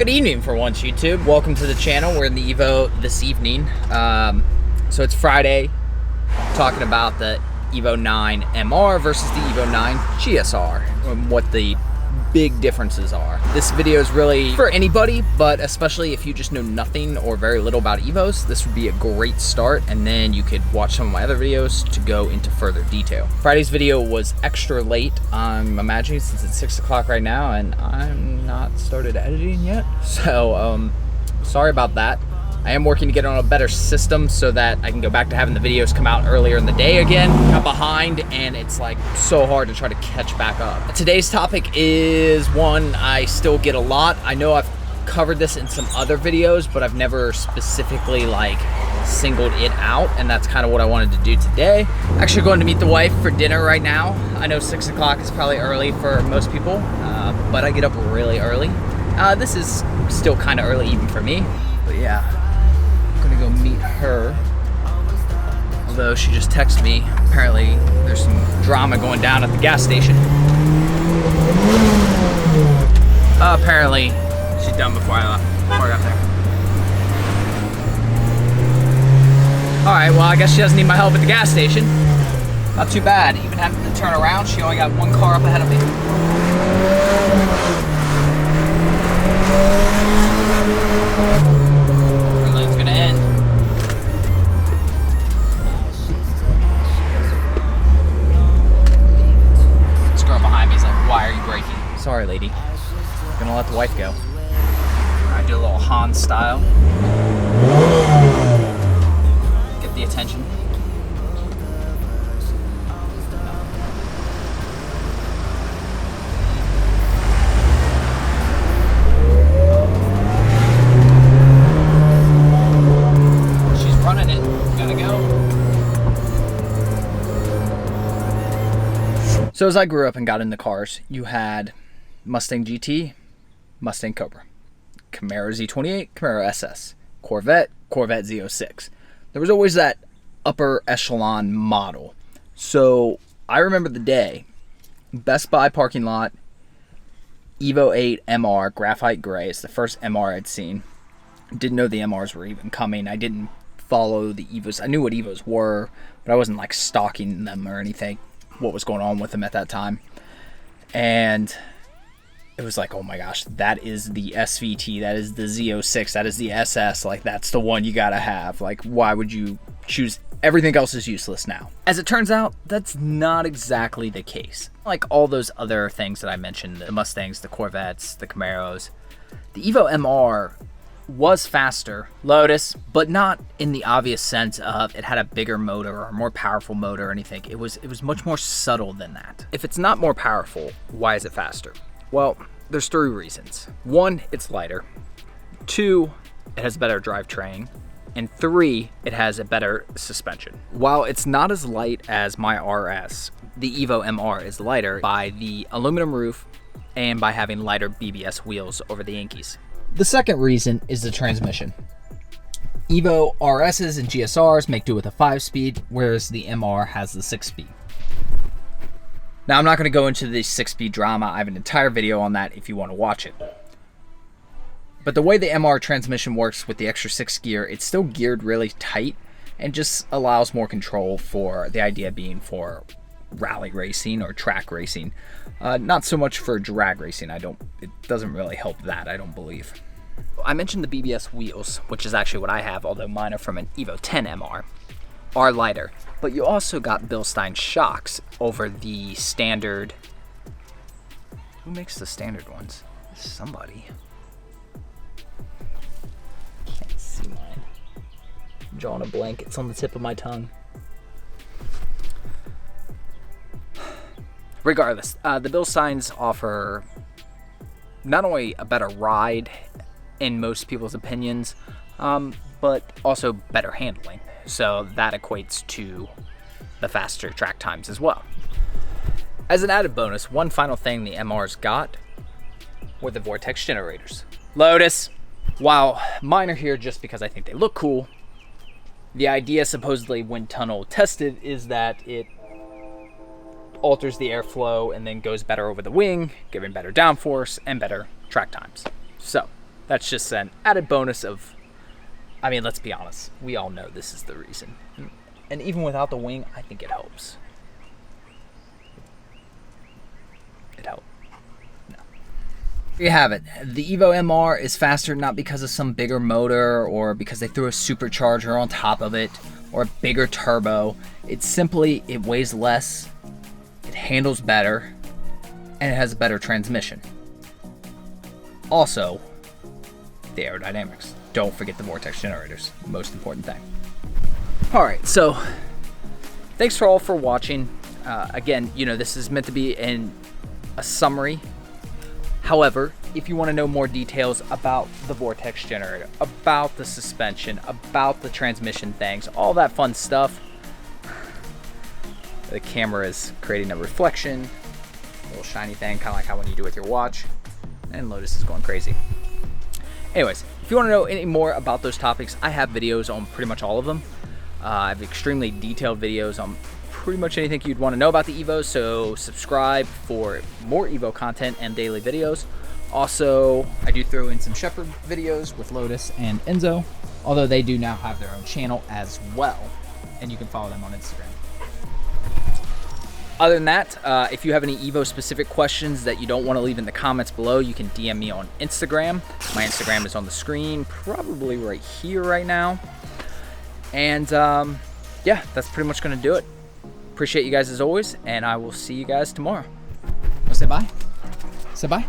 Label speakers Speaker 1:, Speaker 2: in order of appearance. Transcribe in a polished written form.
Speaker 1: Good evening for once, YouTube. Welcome to the channel. We're in the Evo this evening. So it's Friday, talking about the Evo 9 MR versus the Evo 9 GSR and what the big differences are. This video is really for anybody, but especially if you just know nothing or very little about Evos, this would be a great start, and then you could watch some of my other videos to go into further detail. Friday's video was extra late, I'm imagining, since it's 6 o'clock right now and I'm not started editing yet. So sorry about that. I am working to get on a better system so that I can go back to having the videos come out earlier in the day again. Got behind and it's like so hard to try to catch back up. Today's topic is one I still get a lot. I know I've covered this in some other videos, but I've never specifically like singled it out, and that's kind of what I wanted to do today. Actually going to meet the wife for dinner right now. I know 6 o'clock is probably early for most people, but I get up really early. This is still kind of early even for me, but yeah. Gonna go meet her, although she just texted me. Apparently there's some drama going down at the gas station. Apparently she's done before I got there. Alright, well I guess she doesn't need my help at the gas station. Not too bad. Even having to turn around, she only got one car up ahead of me. Sorry, lady. Gonna let the wife go. I do a little Han style. Get the attention. She's running it. Gotta go. So as I grew up and got into cars, you had Mustang GT, Mustang Cobra, Camaro Z28, Camaro SS, Corvette, Corvette Z06. There was always that upper echelon model. So I remember the day, Best Buy parking lot, Evo 8 MR, graphite gray. It's the first MR I'd seen. Didn't know the MRs were even coming. I didn't follow the Evos. I knew what Evos were, but I wasn't like stalking them or anything, what was going on with them at that time. And it was like, oh my gosh, that is the SVT, that is the Z06, that is the SS, like that's the one you gotta have. Like, why would you choose? Everything else is useless now. As it turns out, that's not exactly the case. Like all those other things that I mentioned, the Mustangs, the Corvettes, the Camaros, the Evo MR was faster, Lotus, but not in the obvious sense of it had a bigger motor or a more powerful motor or anything. It was much more subtle than that. If it's not more powerful, why is it faster? Well, there's three reasons. One, it's lighter. Two, it has better drivetrain. And three, it has a better suspension. While it's not as light as my RS, the Evo MR is lighter by the aluminum roof and by having lighter BBS wheels over the Yankees. The second reason is the transmission. Evo RSs and GSRs make do with a 5-speed, whereas the MR has the 6-speed. Now, I'm not going to go into the 6-speed drama. I have an entire video on that if you want to watch it. But the way the MR transmission works with the extra 6 gear, it's still geared really tight and just allows more control, for the idea being for rally racing or track racing. Not so much for drag racing. It doesn't really help that, I don't believe. I mentioned the BBS wheels, which is actually what I have, although mine are from an Evo 10 MR, are lighter. But you also got Bilstein shocks over the standard. Who makes the standard ones? Somebody. Can't see mine. I'm drawing a blank. It's on the tip of my tongue. Regardless, the Bilsteins offer not only a better ride in most people's opinions, but also better handling. So that equates to the faster track times as well. As an added bonus, one final thing the MRs got were the vortex generators. Lotus, while mine are here just because I think they look cool, the idea supposedly when tunnel tested is that it alters the airflow and then goes better over the wing, giving better downforce and better track times. So That's just an added bonus of, I mean, let's be honest. We all know this is the reason. And even without the wing, I think it helps. It helps. No. There you have it. The Evo MR is faster not because of some bigger motor or because they threw a supercharger on top of it or a bigger turbo. It's simply, it weighs less, it handles better, and it has a better transmission. Also, the aerodynamics. Don't forget the vortex generators. Most important thing. All right, so thanks for all for watching. Again, you know, this is meant to be a summary. However, if you want to know more details about the vortex generator, about the suspension, about the transmission things, all that fun stuff, the camera is creating a reflection, a little shiny thing, kind of like how when you do with your watch, and Lotus is going crazy. Anyways, if you want to know any more about those topics, I have videos on pretty much all of them. I have extremely detailed videos on pretty much anything you'd want to know about the Evo, so subscribe for more Evo content and daily videos. Also, I do throw in some Shepherd videos with Lotus and Enzo, although they do now have their own channel as well, and you can follow them on Instagram. Other than that, if you have any Evo specific questions that you don't want to leave in the comments below, you can DM me on Instagram. My Instagram is on the screen, probably right here right now. And yeah, that's pretty much going to do it. Appreciate you guys as always, and I will see you guys tomorrow. Say bye. Say bye.